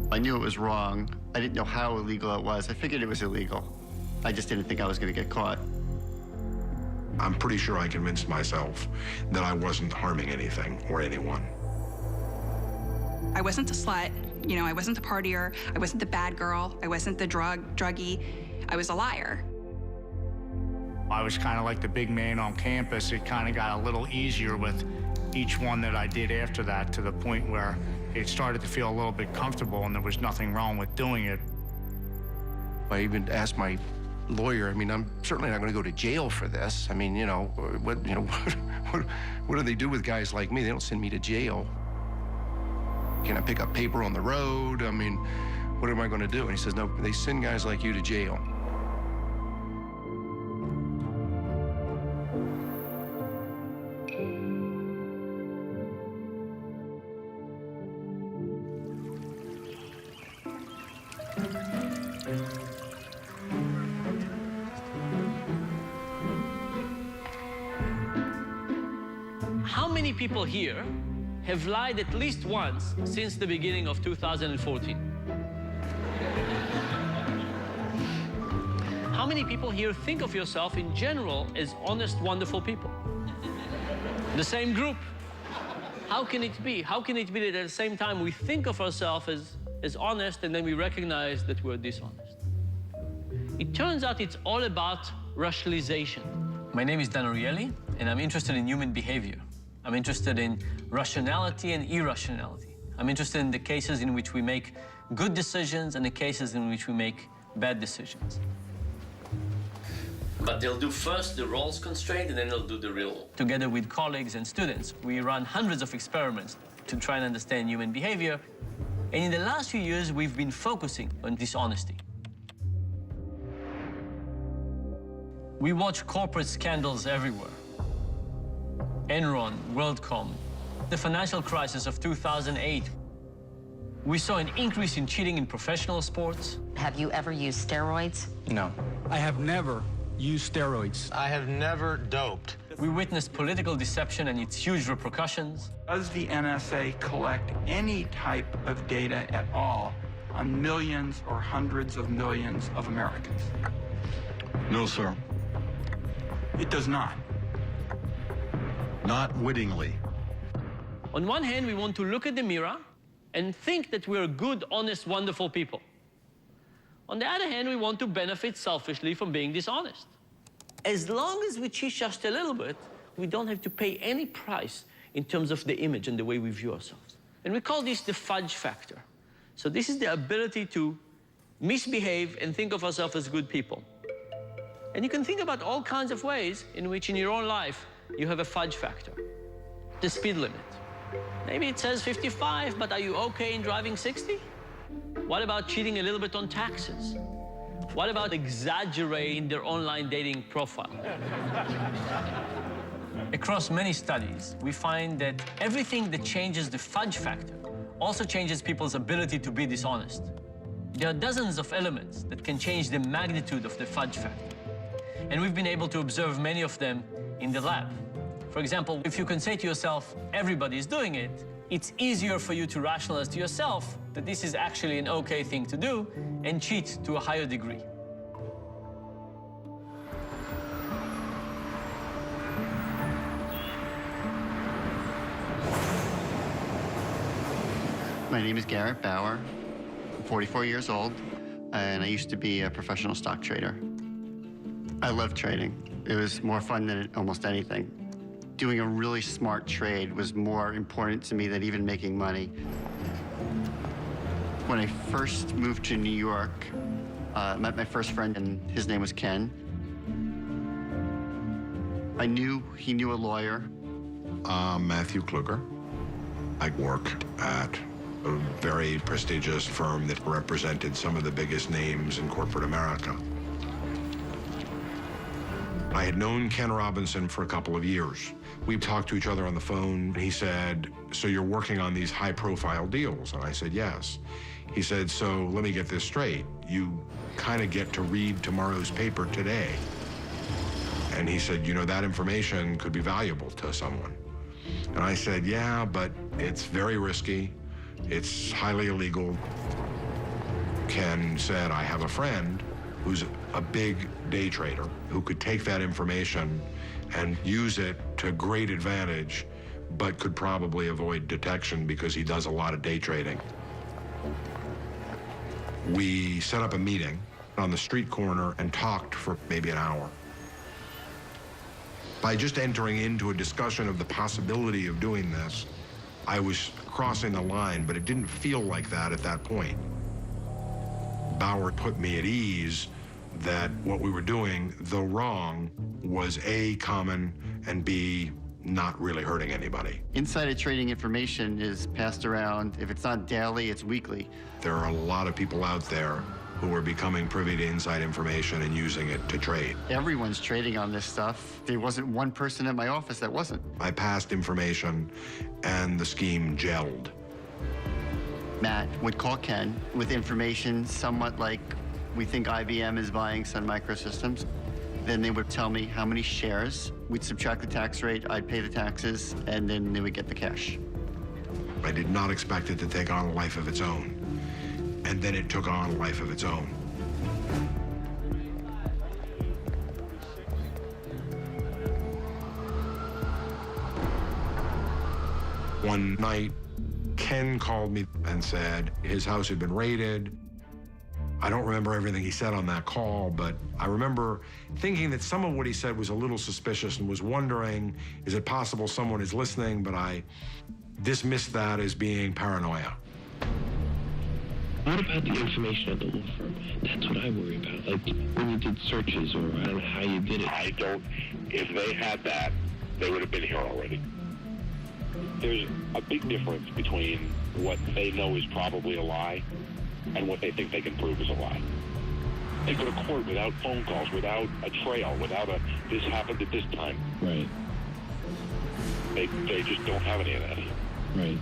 I knew it was wrong. I didn't know how illegal it was. I figured it was illegal. I just didn't think I was going to get caught. I'm pretty sure I convinced myself that I wasn't harming anything or anyone. I wasn't a slut, you know, I wasn't a partier, I wasn't the bad girl, I wasn't the druggie, I was a liar. I was kind of like the big man on campus. It kind of got a little easier with each one that I did after that, to the point where it started to feel a little bit comfortable and there was nothing wrong with doing it. I even asked my lawyer, I mean, I'm certainly not going to go to jail for this. I mean, what do they do with guys like me? They don't send me to jail. Can I pick up paper on the road? I mean, what am I going to do? And he says, no, they send guys like you to jail. How many people here have lied at least once since the beginning of 2014? How many people here think of yourself in general as honest, wonderful people? The same group. How can it be? How can it be that at the same time we think of ourselves as honest and then we recognize that we're dishonest? It turns out it's all about rationalization. My name is Dan Ariely, and I'm interested in human behavior. I'm interested in rationality and irrationality. I'm interested in the cases in which we make good decisions and the cases in which we make bad decisions. But they'll do first the roles constraint, and then they'll do the real. Together with colleagues and students, we run hundreds of experiments to try and understand human behavior. And in the last few years, we've been focusing on dishonesty. We watch corporate scandals everywhere. Enron, WorldCom, the financial crisis of 2008. We saw an increase in cheating in professional sports. Have you ever used steroids? No. I have never used steroids. I have never doped. We witnessed political deception and its huge repercussions. Does the NSA collect any type of data at all on millions or hundreds of millions of Americans? No, sir. It does not. Not wittingly. On one hand, we want to look at the mirror and think that we're good, honest, wonderful people. On the other hand, we want to benefit selfishly from being dishonest. As long as we cheat just a little bit, we don't have to pay any price in terms of the image and the way we view ourselves. And we call this the fudge factor. So this is the ability to misbehave and think of ourselves as good people. And you can think about all kinds of ways in which in your own life you have a fudge factor. The speed limit. Maybe it says 55, but are you okay in driving 60? What about cheating a little bit on taxes? What about exaggerating their online dating profile? Across many studies, we find that everything that changes the fudge factor also changes people's ability to be dishonest. There are dozens of elements that can change the magnitude of the fudge factor. And we've been able to observe many of them in the lab. For example, if you can say to yourself, everybody is doing it, it's easier for you to rationalize to yourself that this is actually an okay thing to do and cheat to a higher degree. My name is Garrett Bauer. I'm 44 years old, and I used to be a professional stock trader. I love trading. It was more fun than almost anything. Doing a really smart trade was more important to me than even making money. When I first moved to New York, I met my first friend, and his name was Ken. He knew a lawyer. Matthew Kluger. I worked at a very prestigious firm that represented some of the biggest names in corporate America. I had known Ken Robinson for a couple of years. We talked to each other on the phone. He said, so you're working on these high-profile deals? And I said, yes. He said, so let me get this straight. You kind of get to read tomorrow's paper today. And he said, you know, that information could be valuable to someone. And I said, yeah, but it's very risky. It's highly illegal. Ken said, I have a friend who's a big day trader who could take that information and use it to great advantage, but could probably avoid detection because he does a lot of day trading. We set up a meeting on the street corner and talked for maybe an hour. By just entering into a discussion of the possibility of doing this, I was crossing the line, but it didn't feel like that at that point. Bauer put me at ease that what we were doing, though wrong, was A, common, and B, not really hurting anybody. Insider trading information is passed around. If it's not daily, it's weekly. There are a lot of people out there who are becoming privy to inside information and using it to trade. Everyone's trading on this stuff. There wasn't one person in my office that wasn't. I passed information, and the scheme gelled. Matt would call Ken with information somewhat like, we think IBM is buying Sun Microsystems. Then they would tell me how many shares. We'd subtract the tax rate, I'd pay the taxes, and then they would get the cash. I did not expect it to take on a life of its own. And then it took on a life of its own. One night, Ken called me and said his house had been raided. I don't remember everything he said on that call, but I remember thinking that some of what he said was a little suspicious and was wondering, is it possible someone is listening? But I dismissed that as being paranoia. What about the information at the law firm? That's what I worry about. Like when you did searches, or I don't know how you did it. If they had that, they would have been here already. There's a big difference between what they know is probably a lie and what they think they can prove is a lie. They go to court without phone calls, without a trail, without a this happened at this time. Right. They just don't have any of that. Right.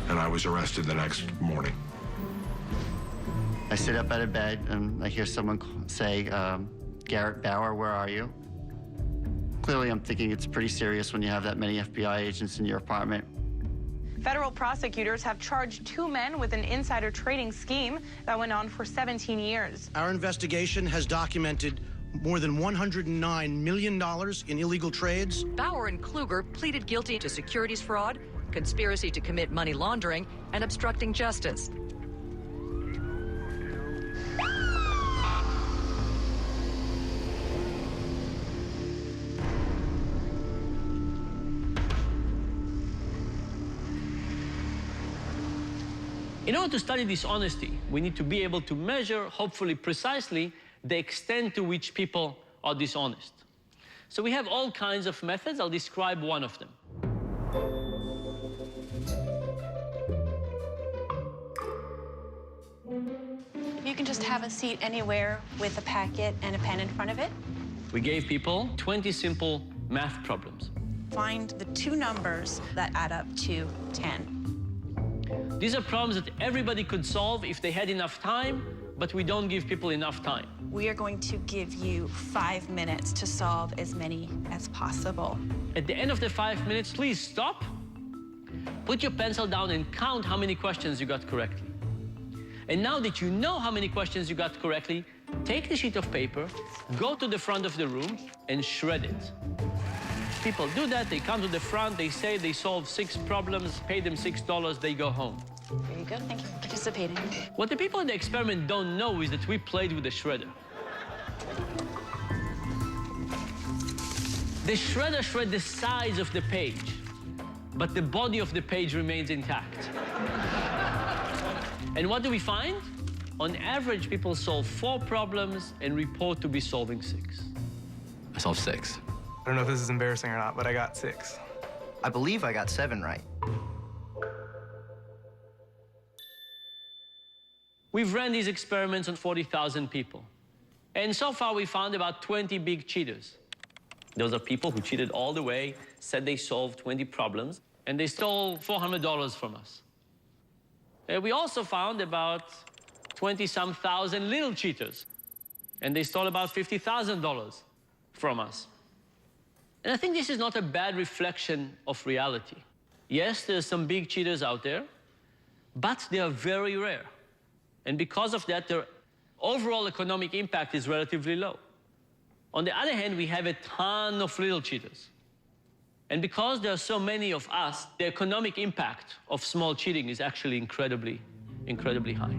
And I was arrested the next morning. I sit up out of bed and I hear someone say, Garrett Bauer, where are you? Clearly, I'm thinking it's pretty serious when you have that many FBI agents in your apartment. Federal prosecutors have charged 2 men with an insider trading scheme that went on for 17 years. Our investigation has documented more than $109 million in illegal trades. Bauer and Kluger pleaded guilty to securities fraud, conspiracy to commit money laundering, and obstructing justice. In order to study dishonesty, we need to be able to measure, hopefully precisely, the extent to which people are dishonest. So we have all kinds of methods. I'll describe one of them. If you can just have a seat anywhere with a packet and a pen in front of it. We gave people 20 simple math problems. Find the 2 numbers that add up to 10. These are problems that everybody could solve if they had enough time, but we don't give people enough time. We are going to give you 5 minutes to solve as many as possible. At the end of the 5 minutes, please stop, put your pencil down and count how many questions you got correctly. And now that you know how many questions you got correctly, take the sheet of paper, go to the front of the room, and shred it. People do that, they come to the front, they say they solved 6 problems, pay them $6, they go home. Very good, thank you for participating. What the people in the experiment don't know is that we played with the shredder. The shredder shred the size of the page, but the body of the page remains intact. And what do we find? On average, people solve 4 problems and report to be solving 6. I solved 6. I don't know if this is embarrassing or not, but I got 6. I believe I got 7 right. We've ran these experiments on 40,000 people. And so far, we found about 20 big cheaters. Those are people who cheated all the way, said they solved 20 problems, and they stole $400 from us. And we also found about 20-some thousand little cheaters, and they stole about $50,000 from us. And I think this is not a bad reflection of reality. Yes, there's some big cheaters out there, but they are very rare. And because of that, their overall economic impact is relatively low. On the other hand, we have a ton of little cheaters. And because there are so many of us, the economic impact of small cheating is actually incredibly, incredibly high.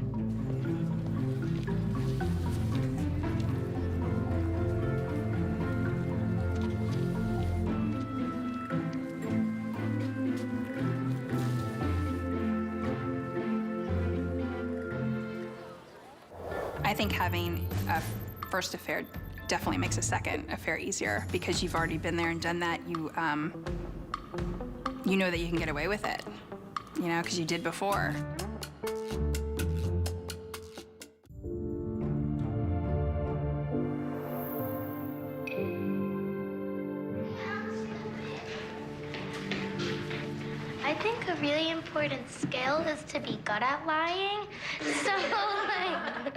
I think having a first affair definitely makes a second affair easier because you've already been there and done that. You know that you can get away with it, you know, because you did before. I think a really important skill is to be good at lying. So, like,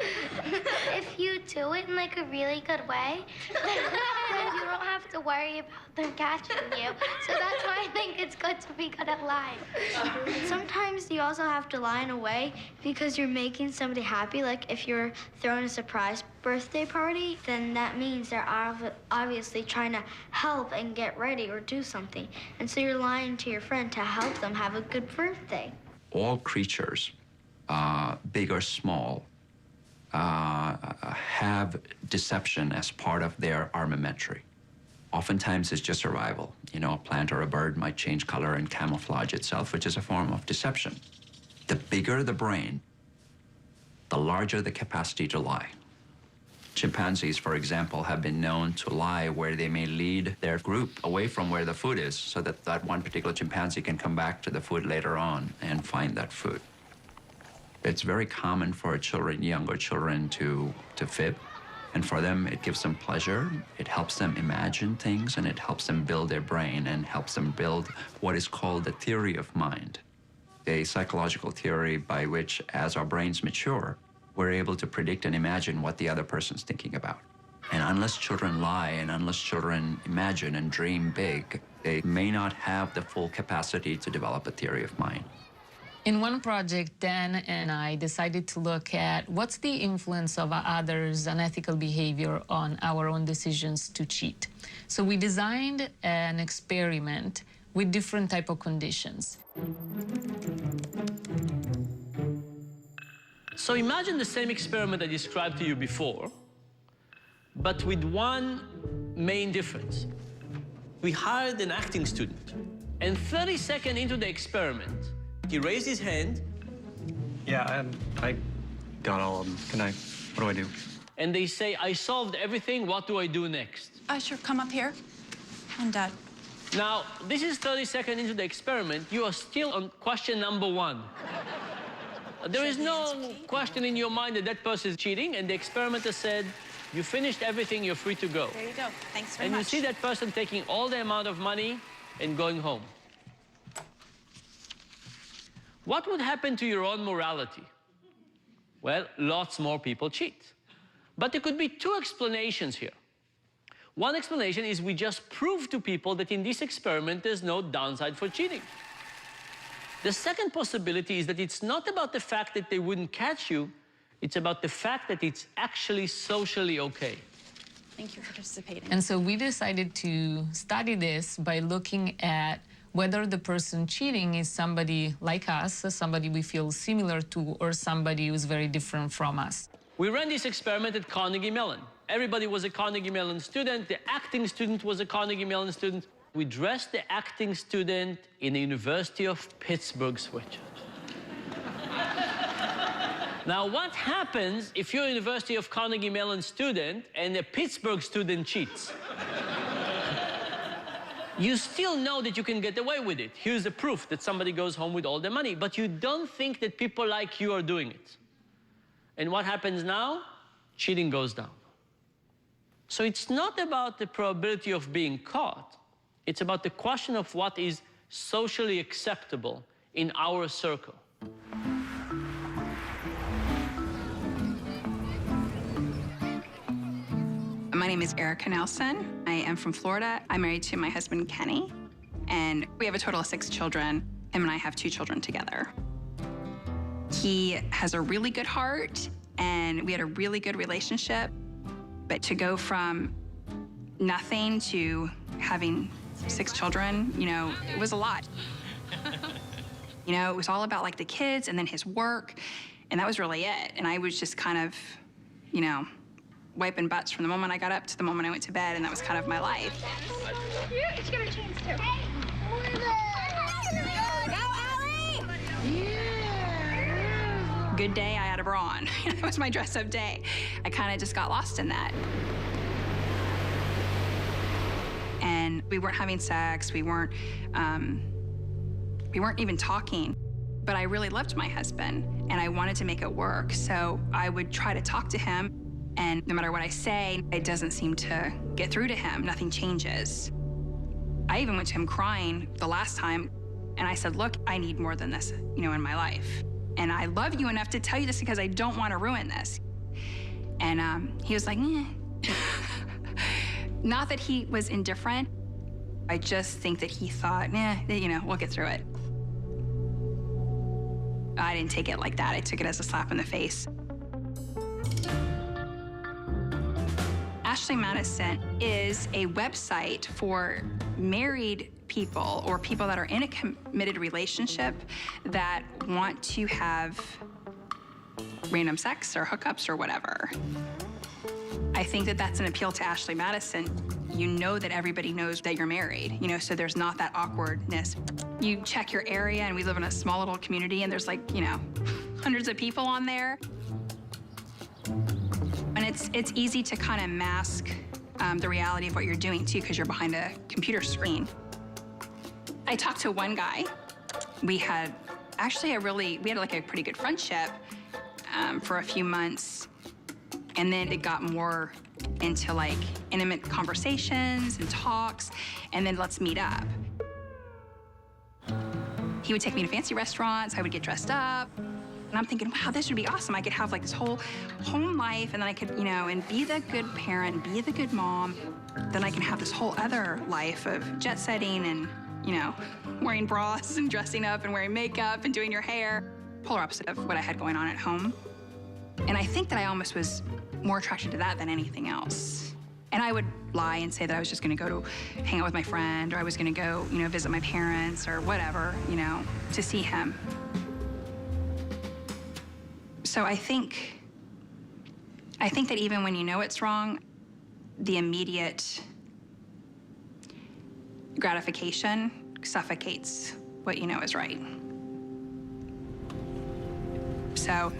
if you do it in, like, a really good way, then you don't have to worry about them catching you. So that's why I think it's good to be good at lying. Sometimes you also have to lie in a way because you're making somebody happy. Like, if you're throwing a surprise birthday party, then that means they're obviously trying to help and get ready or do something. And so you're lying to your friend to help them have a good birthday. All creatures, big or small, have deception as part of their armamentary. Oftentimes it's just survival. You know, a plant or a bird might change color and camouflage itself, which is a form of deception. The bigger the brain, the larger the capacity to lie. Chimpanzees, for example, have been known to lie where they may lead their group away from where the food is so that that one particular chimpanzee can come back to the food later on and find that food. It's very common for children, younger children, to fib. And for them, it gives them pleasure. It helps them imagine things, and it helps them build their brain and helps them build what is called the theory of mind, a psychological theory by which, as our brains mature, we're able to predict and imagine what the other person's thinking about. And unless children lie and unless children imagine and dream big, they may not have the full capacity to develop a theory of mind. In one project, Dan and I decided to look at what's the influence of others' unethical behavior on our own decisions to cheat. So we designed an experiment with different type of conditions. So imagine the same experiment I described to you before, but with one main difference. We hired an acting student, and 30 seconds into the experiment, he raised his hand. Yeah, I got all of them. What do I do? And they say, I solved everything, what do I do next? Sure, come up here. And Dad. Now, this is 30 seconds into the experiment. You are still on question number 1. There is no question in your mind that that person is cheating, and the experimenter said, you finished everything, you're free to go. There you go. Thanks very much. And you see that person taking all the amount of money and going home. What would happen to your own morality? Well, lots more people cheat. But there could be 2 explanations here. One explanation is we just proved to people that in this experiment there's no downside for cheating. The second possibility is that it's not about the fact that they wouldn't catch you, it's about the fact that it's actually socially okay. Thank you for participating. And so we decided to study this by looking at whether the person cheating is somebody like us, somebody we feel similar to, or somebody who's very different from us. We ran this experiment at Carnegie Mellon. Everybody was a Carnegie Mellon student. The acting student was a Carnegie Mellon student. We dressed the acting student in a University of Pittsburgh sweatshirt. Now, what happens if you're a University of Carnegie Mellon student and a Pittsburgh student cheats? You still know that you can get away with it. Here's the proof that somebody goes home with all the money, but you don't think that people like you are doing it. And what happens now? Cheating goes down. So it's not about the probability of being caught. It's about the question of what is socially acceptable in our circle. My name is Erica Nelson. I am from Florida. I'm married to my husband, Kenny, and we have a total of 6 children. Him and I have 2 children together. He has a really good heart, and we had a really good relationship. But to go from nothing to having 6 children, you know, it was a lot. You know, it was all about like the kids and then his work, and that was really it. And I was just kind of, you know, wiping butts from the moment I got up to the moment I went to bed, and that was kind of my life. It's gonna change too. Good day, I had a bra on. That was my dress-up day. I kind of just got lost in that. And we weren't having sex. We weren't even talking. But I really loved my husband, and I wanted to make it work. So I would try to talk to him, and no matter what I say, it doesn't seem to get through to him. Nothing changes. I even went to him crying the last time, and I said, look, I need more than this, you know, in my life. And I love you enough to tell you this because I don't want to ruin this. And he was like, eh. Not that he was indifferent. I just think that he thought, you know, we'll get through it. I didn't take it like that. I took it as a slap in the face. Ashley Madison is a website for married people or people that are in a committed relationship that want to have random sex or hookups or whatever. I think that that's an appeal to Ashley Madison. You know that everybody knows that you're married, you know, so there's not that awkwardness. You check your area, and we live in a small little community, and there's like, you know, hundreds of people on there. And it's easy to kind of mask the reality of what you're doing too, because you're behind a computer screen. I talked to one guy. We had actually we had like a pretty good friendship for a few months. And then it got more into like intimate conversations and talks, and then let's meet up. He would take me to fancy restaurants, I would get dressed up. And I'm thinking, wow, this would be awesome. I could have like this whole home life, and then I could, you know, and be the good parent, be the good mom. Then I can have this whole other life of jet setting and, you know, wearing bras and dressing up and wearing makeup and doing your hair. Polar opposite of what I had going on at home. And I think that I almost was more attracted to that than anything else. And I would lie and say that I was just gonna go to hang out with my friend, or I was gonna go, you know, visit my parents or whatever, you know, to see him. So I think that even when you know it's wrong, the immediate gratification suffocates what you know is right. So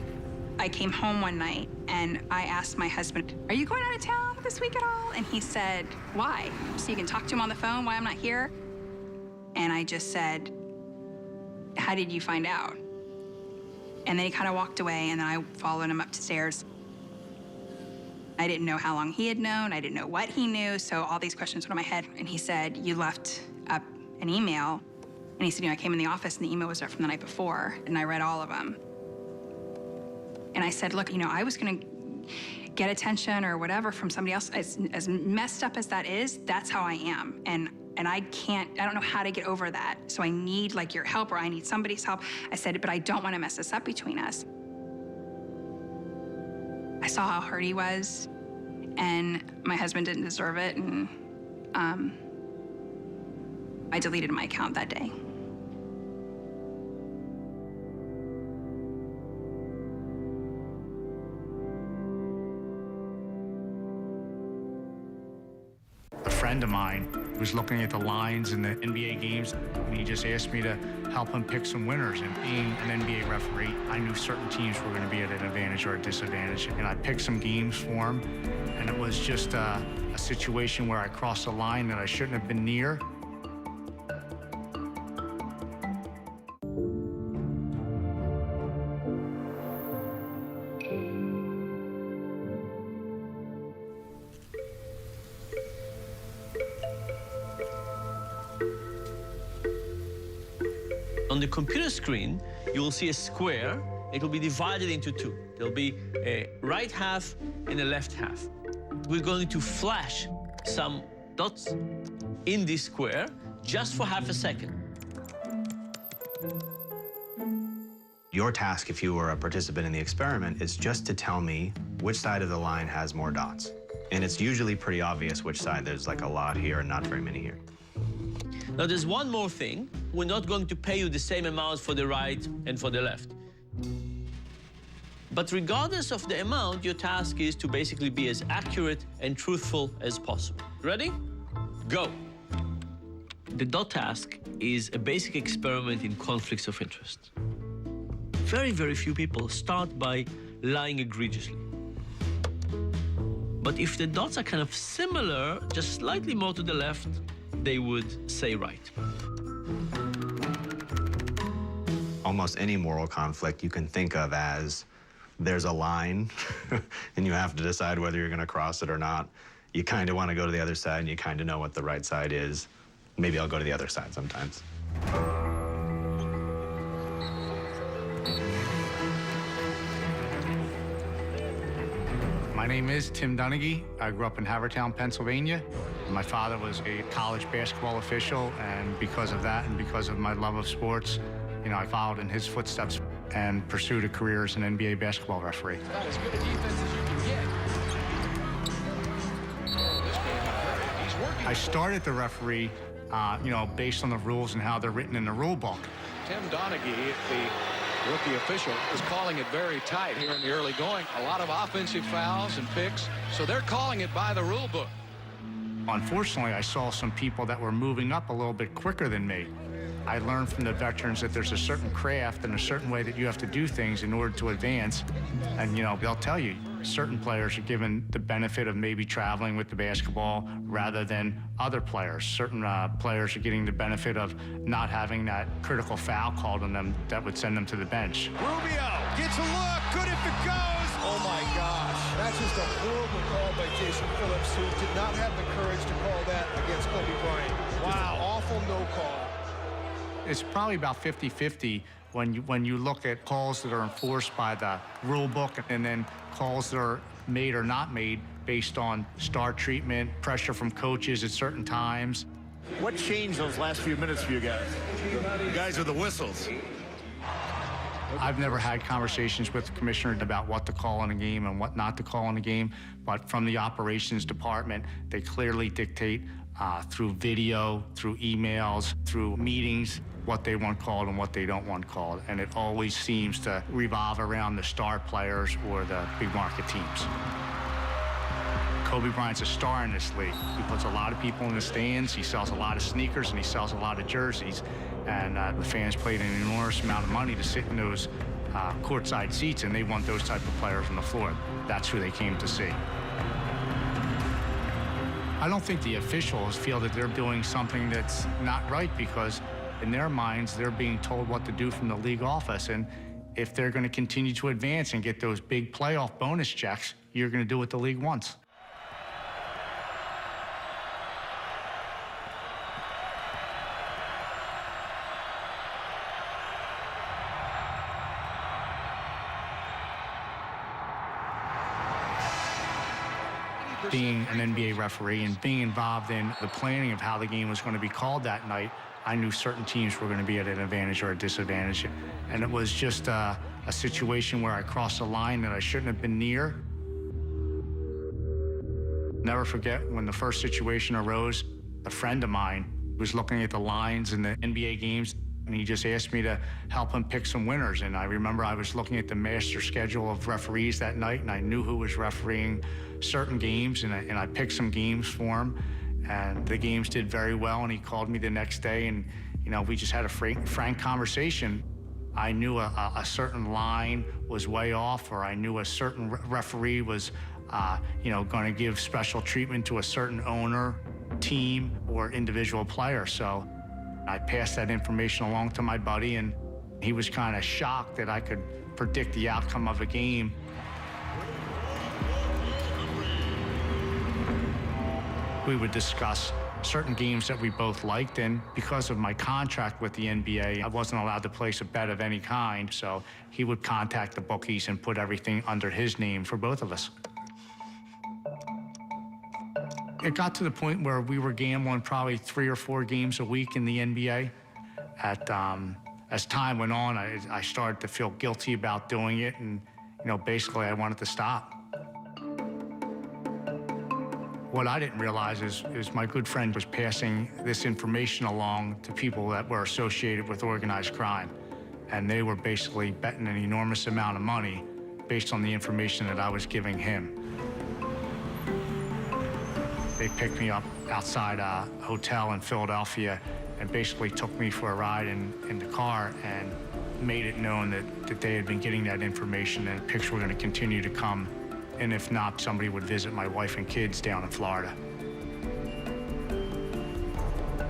I came home one night and I asked my husband, are you going out of town this week at all? And he said, why? So you can talk to him on the phone, why I'm not here? And I just said, how did you find out? And then he kind of walked away, and then I followed him upstairs. I didn't know how long he had known. I didn't know what he knew. So all these questions went in my head. And he said, you left up an email. And he said, you know, I came in the office and the email was there from the night before. And I read all of them. And I said, look, you know, I was going to get attention or whatever from somebody else. As messed up as that is, that's how I am. And I don't know how to get over that. So I need like your help, or I need somebody's help. I said, but I don't want to mess this up between us. I saw how hurt he was, and my husband didn't deserve it, and I deleted my account that day. A friend of mine was looking at the lines in the NBA games, and he just asked me to help him pick some winners. And being an NBA referee, I knew certain teams were going to be at an advantage or a disadvantage. And I picked some games for him, and it was just a situation where I crossed a line that I shouldn't have been near. On the computer screen, you will see a square. It will be divided into two. There'll be a right half and a left half. We're going to flash some dots in this square just for half a second. Your task, if you were a participant in the experiment, is just to tell me which side of the line has more dots. And it's usually pretty obvious which side. There's like a lot here and not very many here. Now, there's one more thing. We're not going to pay you the same amount for the right and for the left. But regardless of the amount, your task is to basically be as accurate and truthful as possible. Ready? Go. The dot task is a basic experiment in conflicts of interest. Very, very few people start by lying egregiously. But if the dots are kind of similar, just slightly more to the left, they would say right. Almost any moral conflict you can think of as there's a line and you have to decide whether you're going to cross it or not. You kind of want to go to the other side and you kind of know what the right side is. Maybe I'll go to the other side sometimes. My name is Tim Donaghy. I grew up in Havertown, Pennsylvania. My father was a college basketball official, and because of that and because of my love of sports, I followed in his footsteps and pursued a career as an NBA basketball referee. About as good a defense as you can get. I started the referee, based on the rules and how they're written in the rule book. Tim Donaghy, the rookie official, is calling it very tight here in the early going. A lot of offensive fouls and picks, so they're calling it by the rule book. Unfortunately, I saw some people that were moving up a little bit quicker than me. I learned from the veterans that there's a certain craft and a certain way that you have to do things in order to advance. And, they'll tell you, certain players are given the benefit of maybe traveling with the basketball rather than other players. Certain players are getting the benefit of not having that critical foul called on them that would send them to the bench. Rubio gets a look, good if it goes. Oh my gosh, that's just a horrible call by Jason Phillips, who did not have the courage to call that against Kobe Bryant. Wow. Just an awful no call. It's probably about 50-50 when you look at calls that are enforced by the rule book and then calls that are made or not made based on star treatment, pressure from coaches at certain times. What changed those last few minutes for you guys? You guys with the whistles. I've never had conversations with the commissioner about what to call in a game and what not to call in a game, but from the operations department, they clearly dictate through video, through emails, through meetings, what they want called and what they don't want called. And it always seems to revolve around the star players or the big market teams. Kobe Bryant's a star in this league. He puts a lot of people in the stands, he sells a lot of sneakers, and he sells a lot of jerseys. And the fans paid an enormous amount of money to sit in those courtside seats, and they want those type of players on the floor. That's who they came to see. I don't think the officials feel that they're doing something that's not right, because in their minds, they're being told what to do from the league office. And if they're going to continue to advance and get those big playoff bonus checks, you're going to do what the league wants. Being an NBA referee and being involved in the planning of how the game was going to be called that night, I knew certain teams were going to be at an advantage or a disadvantage. And it was just a situation where I crossed a line that I shouldn't have been near. Never forget when the first situation arose, a friend of mine was looking at the lines in the NBA games, and he just asked me to help him pick some winners. And I remember I was looking at the master schedule of referees that night, and I knew who was refereeing certain games, and I picked some games for him. And the games did very well, and he called me the next day, and we just had a frank conversation. I knew a certain line was way off, or I knew a certain referee was, going to give special treatment to a certain owner, team, or individual player. So I passed that information along to my buddy, and he was kind of shocked that I could predict the outcome of a game. We would discuss certain games that we both liked, and because of my contract with the NBA, I wasn't allowed to place a bet of any kind, so he would contact the bookies and put everything under his name for both of us. It got to the point where we were gambling probably 3 or 4 games a week in the NBA at As time went on, I started to feel guilty about doing it, and basically I wanted to stop. What I didn't realize is my good friend was passing this information along to people that were associated with organized crime. And they were basically betting an enormous amount of money based on the information that I was giving him. They picked me up outside a hotel in Philadelphia and basically took me for a ride in the car and made it known that they had been getting that information and pics were going to continue to come. And if not, somebody would visit my wife and kids down in Florida.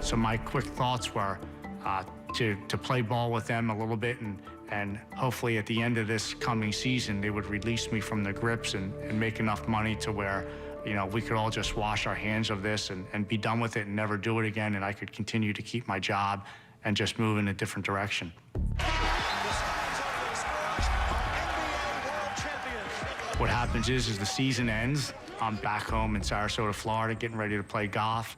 So my quick thoughts were to play ball with them a little bit and hopefully at the end of this coming season, they would release me from the grips and make enough money to where, we could all just wash our hands of this and be done with it and never do it again, and I could continue to keep my job and just move in a different direction. What happens is the season ends. I'm back home in Sarasota, Florida, getting ready to play golf.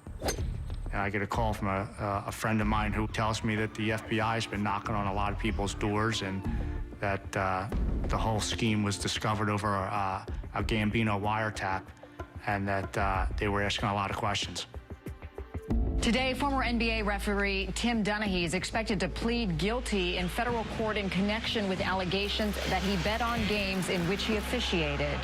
And I get a call from a friend of mine who tells me that the FBI has been knocking on a lot of people's doors and that the whole scheme was discovered over a Gambino wiretap and that they were asking a lot of questions. Today, former NBA referee Tim Donaghy is expected to plead guilty in federal court in connection with allegations that he bet on games in which he officiated.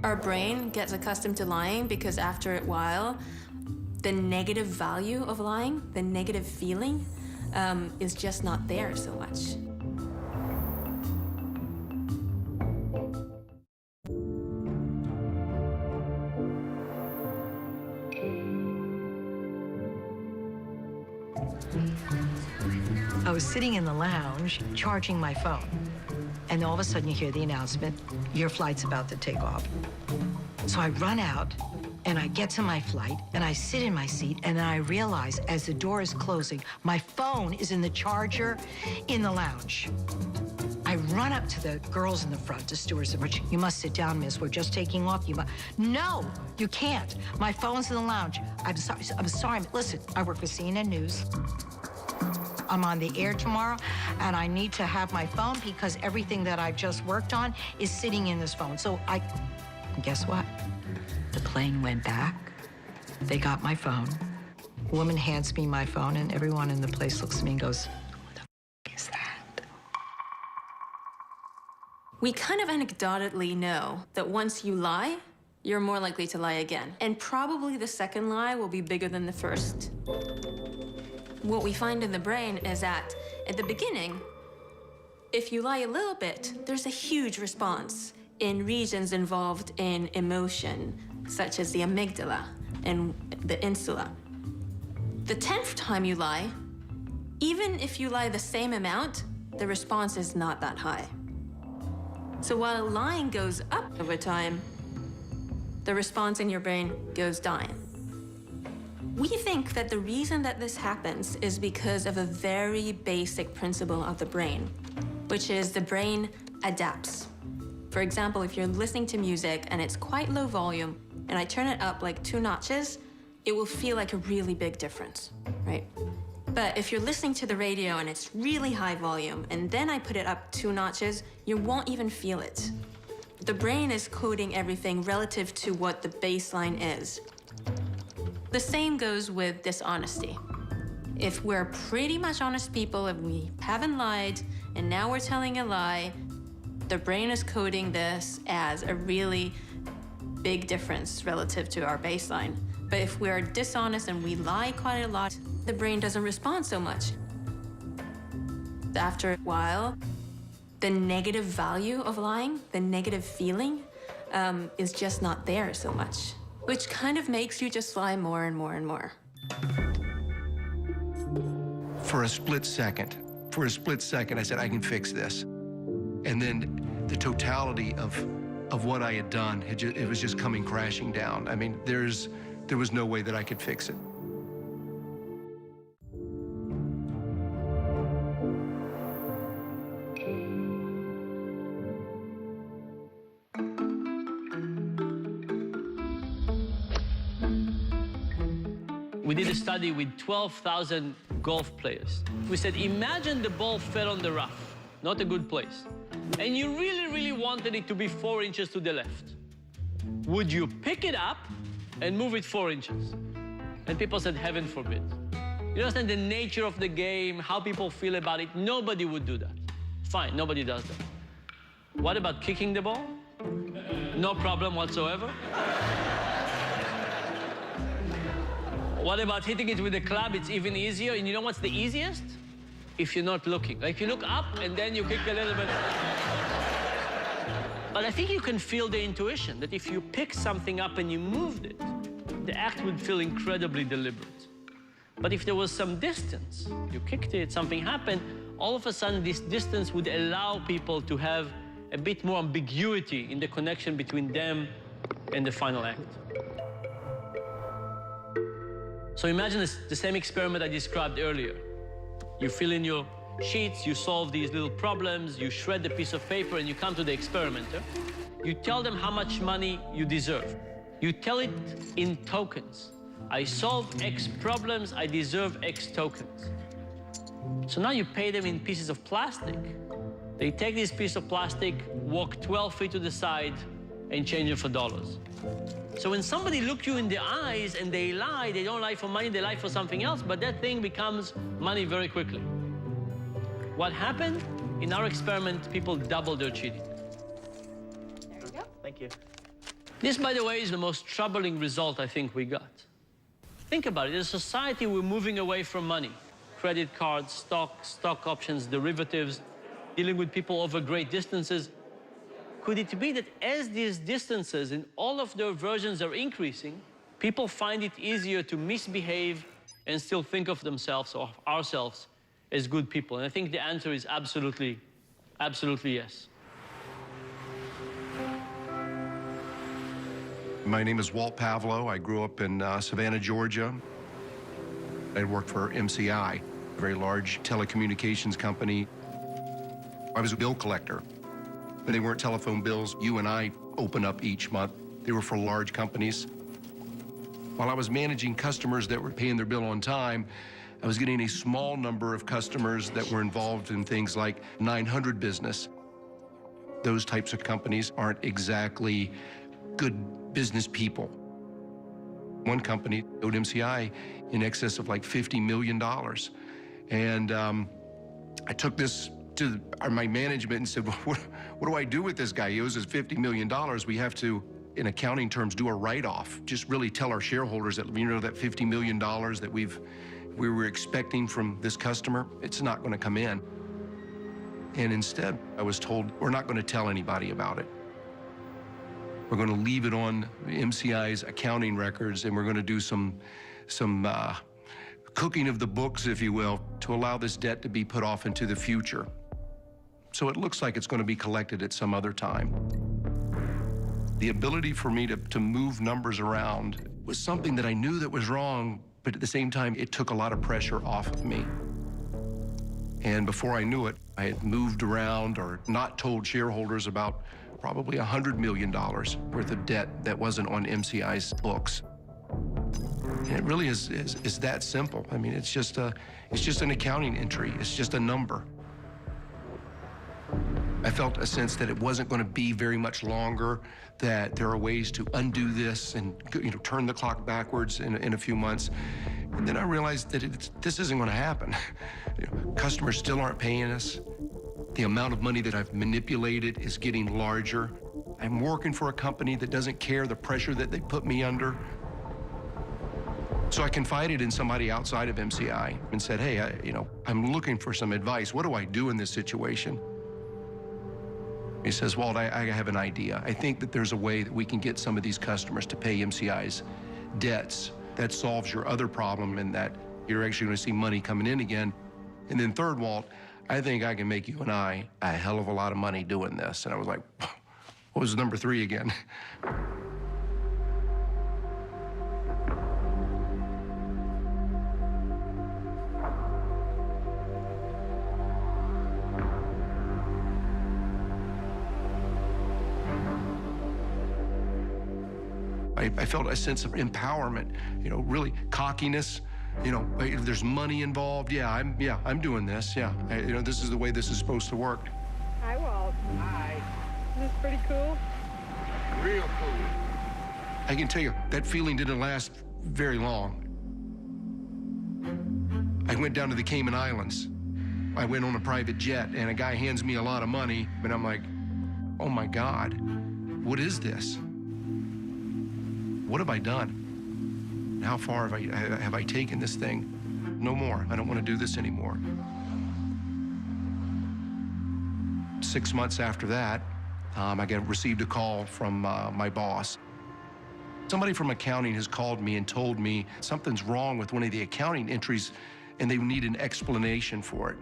Our brain gets accustomed to lying because after a while, the negative value of lying, the negative feeling, is just not there so much. I was sitting in the lounge charging my phone, and all of a sudden you hear the announcement, your flight's about to take off. So I run out and I get to my flight and I sit in my seat and then I realize as the door is closing, my phone is in the charger in the lounge. I run up to the girls in the front, the stewards, which you must sit down, miss, we're just taking off. No, you can't. My phone's in the lounge. I'm sorry. Listen, I work for CNN News. I'm on the air tomorrow, and I need to have my phone because everything that I've just worked on is sitting in this phone. So guess what? The plane went back. They got my phone. A woman hands me my phone, and everyone in the place looks at me and goes, "Who the f is that?" We kind of anecdotally know that once you lie, you're more likely to lie again. And probably the second lie will be bigger than the first. What we find in the brain is that at the beginning, if you lie a little bit, there's a huge response in regions involved in emotion, such as the amygdala and the insula. The 10th time you lie, even if you lie the same amount, the response is not that high. So while lying goes up over time, the response in your brain goes down. We think that the reason that this happens is because of a very basic principle of the brain, which is the brain adapts. For example, if you're listening to music and it's quite low volume, and I turn it up like 2 notches, it will feel like a really big difference, right? But if you're listening to the radio and it's really high volume, and then I put it up 2 notches, you won't even feel it. The brain is coding everything relative to what the baseline is. The same goes with dishonesty. If we're pretty much honest people, if we haven't lied, and now we're telling a lie, the brain is coding this as a really big difference relative to our baseline. But if we're dishonest and we lie quite a lot, the brain doesn't respond so much. After a while, the negative value of lying, the negative feeling, is just not there so much, which kind of makes you just lie more and more and more. For a split second, I said, I can fix this. And then the totality of what I had done, it was just coming crashing down. I mean, there was no way that I could fix it. We did a study with 12,000 golf players. We said, imagine the ball fell on the rough, not a good place, and you really, really wanted it to be 4 inches to the left. Would you pick it up and move it 4 inches? And people said, heaven forbid. You understand the nature of the game, how people feel about it? Nobody would do that. Fine, nobody does that. What about kicking the ball? No problem whatsoever. What about hitting it with a club? It's even easier. And you know what's the easiest? If you're not looking. Like, if you look up and then you kick a little bit. But I think you can feel the intuition that if you pick something up and you moved it, the act would feel incredibly deliberate. But if there was some distance, you kicked it, something happened, all of a sudden this distance would allow people to have a bit more ambiguity in the connection between them and the final act. So imagine the same experiment I described earlier. You fill in your sheets, you solve these little problems, you shred the piece of paper, and you come to the experimenter. You tell them how much money you deserve. You tell it in tokens. I solve X problems, I deserve X tokens. So now you pay them in pieces of plastic. They take this piece of plastic, walk 12 feet to the side, and change it for dollars. So when somebody looks you in the eyes and they lie, they don't lie for money, they lie for something else, but that thing becomes money very quickly. What happened? In our experiment, people doubled their cheating. There you go. Thank you. This, by the way, is the most troubling result I think we got. Think about it. As a society, we're moving away from money. Credit cards, stock options, derivatives, dealing with people over great distances. Could it be that as these distances in all of their versions are increasing, people find it easier to misbehave and still think of themselves or ourselves as good people? And I think the answer is absolutely, absolutely yes. My name is Walt Pavlo. I grew up in Savannah, Georgia. I worked for MCI, a very large telecommunications company. I was a bill collector. But they weren't telephone bills you and I open up each month. They were for large companies. While I was managing customers that were paying their bill on time, I was getting a small number of customers that were involved in things like 900 business. Those types of companies aren't exactly good business people. One company owed MCI in excess of like $50 million. And I took this to my management and said, well, what do I do with this guy? He owes us $50 million. We have to, in accounting terms, do a write-off. Just really tell our shareholders that, you know, that $50 million that we were expecting from this customer, it's not going to come in. And instead, I was told, we're not going to tell anybody about it. We're going to leave it on MCI's accounting records, and we're going to do some cooking of the books, if you will, to allow this debt to be put off into the future. So it looks like it's going to be collected at some other time. The ability for me to move numbers around was something that I knew that was wrong, but at the same time, it took a lot of pressure off of me. And before I knew it, I had moved around or not told shareholders about probably $100 million worth of debt that wasn't on MCI's books. And it really is that simple. I mean, it's just an accounting entry. It's just a number. I felt a sense that it wasn't going to be very much longer, that there are ways to undo this and, you know, turn the clock backwards in a few months. And then I realized that this isn't going to happen. You know, customers still aren't paying us. The amount of money that I've manipulated is getting larger. I'm working for a company that doesn't care the pressure that they put me under. So I confided in somebody outside of MCI and said, hey, I'm looking for some advice. What do I do in this situation? He says, Walt, I have an idea. I think that there's a way that we can get some of these customers to pay MCI's debts. That solves your other problem in that you're actually going to see money coming in again. And then third, Walt, I think I can make you and I a hell of a lot of money doing this. And I was like, what was number 3 again? I felt a sense of empowerment, you know, really cockiness. You know, if there's money involved, yeah, I'm doing this, yeah. You know, this is the way this is supposed to work. Hi, Walt. Hi. Isn't this pretty cool? Real cool. I can tell you, that feeling didn't last very long. I went down to the Cayman Islands. I went on a private jet, and a guy hands me a lot of money, and I'm like, oh my God, what is this? What have I done? How far have I taken this thing? No more. I don't want to do this anymore. 6 months after that, I received a call from my boss. Somebody from accounting has called me and told me something's wrong with one of the accounting entries, and they need an explanation for it.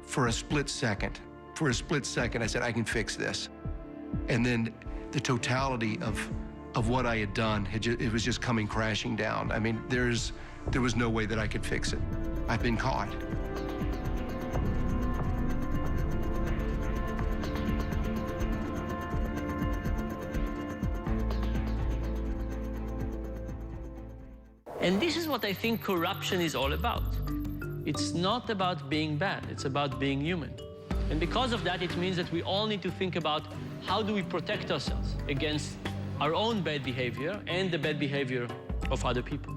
For a split second, I said, I can fix this. And then the totality of what I had done, it was just coming crashing down. I mean, there was no way that I could fix it. I've been caught. And this is what I think corruption is all about. It's not about being bad, it's about being human. And because of that, it means that we all need to think about how do we protect ourselves against our own bad behavior and the bad behavior of other people.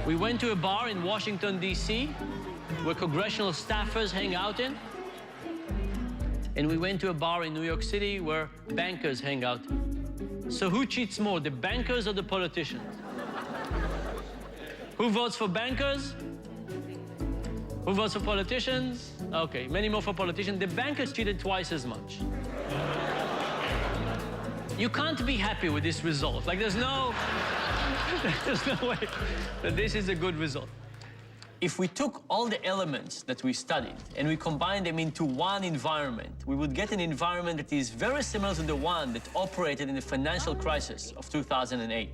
We went to a bar in Washington, D.C., where congressional staffers hang out in. And we went to a bar in New York City where bankers hang out. So who cheats more, the bankers or the politicians? Who votes for bankers? Who votes for politicians? Okay, many more for politicians. The bankers cheated twice as much. You can't be happy with this result. Like, there's no way that this is a good result. If we took all the elements that we studied and we combined them into one environment, we would get an environment that is very similar to the one that operated in the financial crisis of 2008.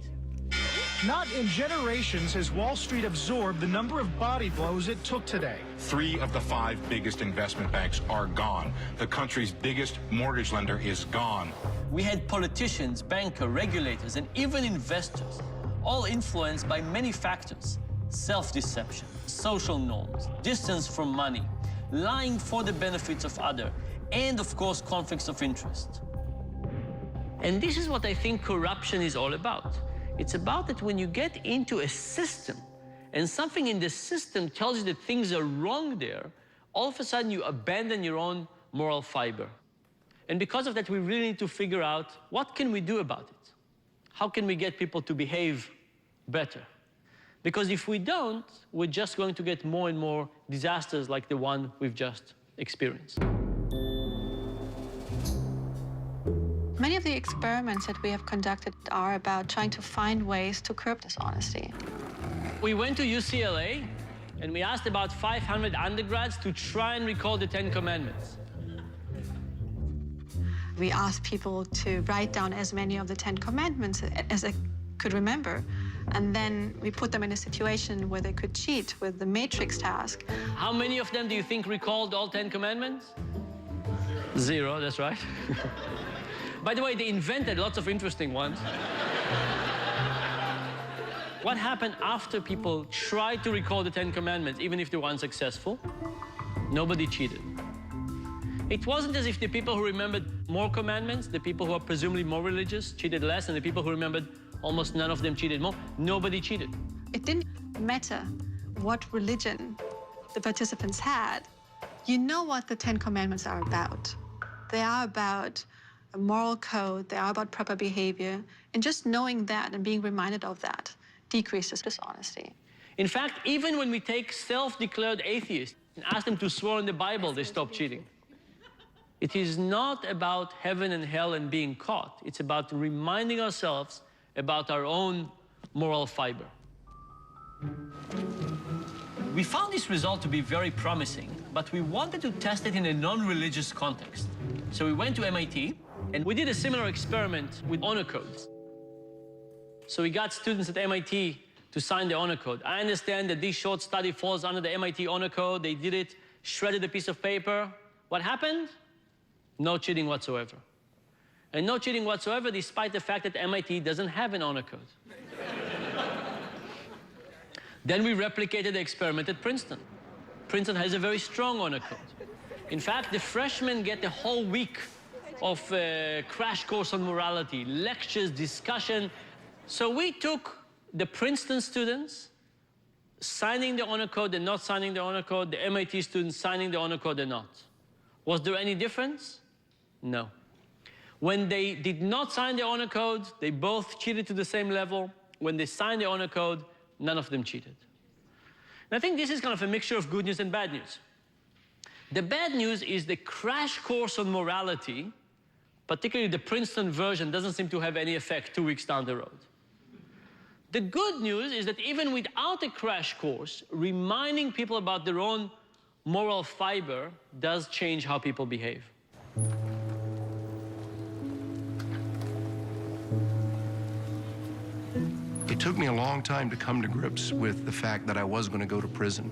Not in generations has Wall Street absorbed the number of body blows it took today. 3 of the 5 biggest investment banks are gone. The country's biggest mortgage lender is gone. We had politicians, bankers, regulators, and even investors, all influenced by many factors. Self-deception, social norms, distance from money, lying for the benefits of others, and of course, conflicts of interest. And this is what I think corruption is all about. It's about that when you get into a system and something in the system tells you that things are wrong there, all of a sudden you abandon your own moral fiber. And because of that, we really need to figure out what can we do about it? How can we get people to behave better? Because if we don't, we're just going to get more and more disasters like the one we've just experienced. Many of the experiments that we have conducted are about trying to find ways to curb dishonesty. We went to UCLA, and we asked about 500 undergrads to try and recall the 10 Commandments. We asked people to write down as many of the 10 Commandments as they could remember. And then we put them in a situation where they could cheat with the matrix task. How many of them do you think recalled all 10 Commandments? 0, that's right. By the way, they invented lots of interesting ones. What happened after people tried to recall the 10 Commandments, even if they were unsuccessful? Nobody cheated. It wasn't as if the people who remembered more commandments, the people who are presumably more religious, cheated less, and the people who remembered almost none of them cheated more. Nobody cheated. It didn't matter what religion the participants had. You know what the 10 Commandments are about. They are about a moral code. They are about proper behavior. And just knowing that and being reminded of that decreases dishonesty. In fact, even when we take self-declared atheists and ask them to swear in the Bible, they stop cheating. It is not about heaven and hell and being caught. It's about reminding ourselves about our own moral fiber. We found this result to be very promising, but we wanted to test it in a non-religious context. So we went to MIT, and we did a similar experiment with honor codes. So we got students at MIT to sign the honor code. I understand that this short study falls under the MIT honor code. They did it, shredded a piece of paper. What happened? No cheating whatsoever. And no cheating whatsoever, despite the fact that MIT doesn't have an honor code. Then we replicated the experiment at Princeton. Princeton has a very strong honor code. In fact, the freshmen get a whole week of crash course on morality, lectures, discussion. So we took the Princeton students signing the honor code and not signing the honor code, the MIT students signing the honor code and not. Was there any difference? No. When they did not sign the honor code, they both cheated to the same level. When they signed the honor code, none of them cheated. And I think this is kind of a mixture of good news and bad news. The bad news is the crash course on morality, particularly the Princeton version, doesn't seem to have any effect 2 weeks down the road. The good news is that even without a crash course, reminding people about their own moral fiber does change how people behave. It took me a long time to come to grips with the fact that I was going to go to prison.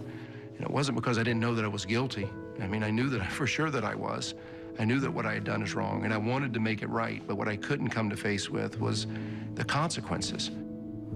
And it wasn't because I didn't know that I was guilty. I mean, I knew that for sure that I was. I knew that what I had done is wrong, and I wanted to make it right. But what I couldn't come to face with was the consequences.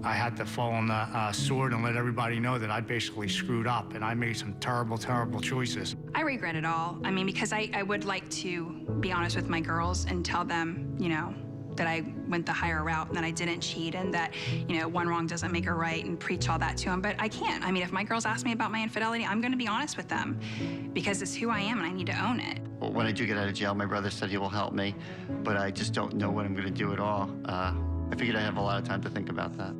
I had to fall on the sword and let everybody know that I basically screwed up and I made some terrible, terrible choices. I regret it all. I mean, because I would like to be honest with my girls and tell them, you know, that I went the higher route and that I didn't cheat and that, you know, one wrong doesn't make a right and preach all that to them. But I can't. I mean, if my girls ask me about my infidelity, I'm going to be honest with them because it's who I am and I need to own it. Well, when I do get out of jail, my brother said he will help me, but I just don't know what I'm going to do at all. I figured I have a lot of time to think about that.